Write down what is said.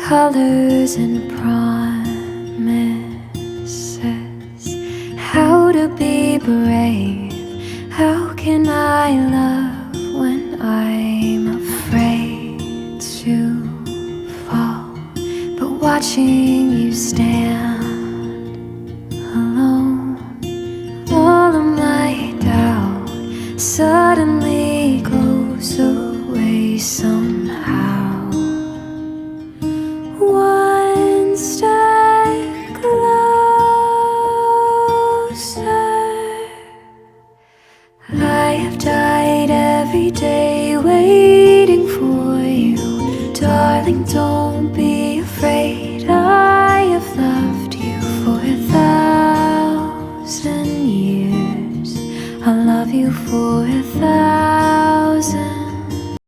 colors and promises. How to be brave? How can I love when I'm afraid to fall? But watching you stand alone, all of my doubt suddenly goes away somehow. One step closer. I have died every day waiting for you. Darling, don't be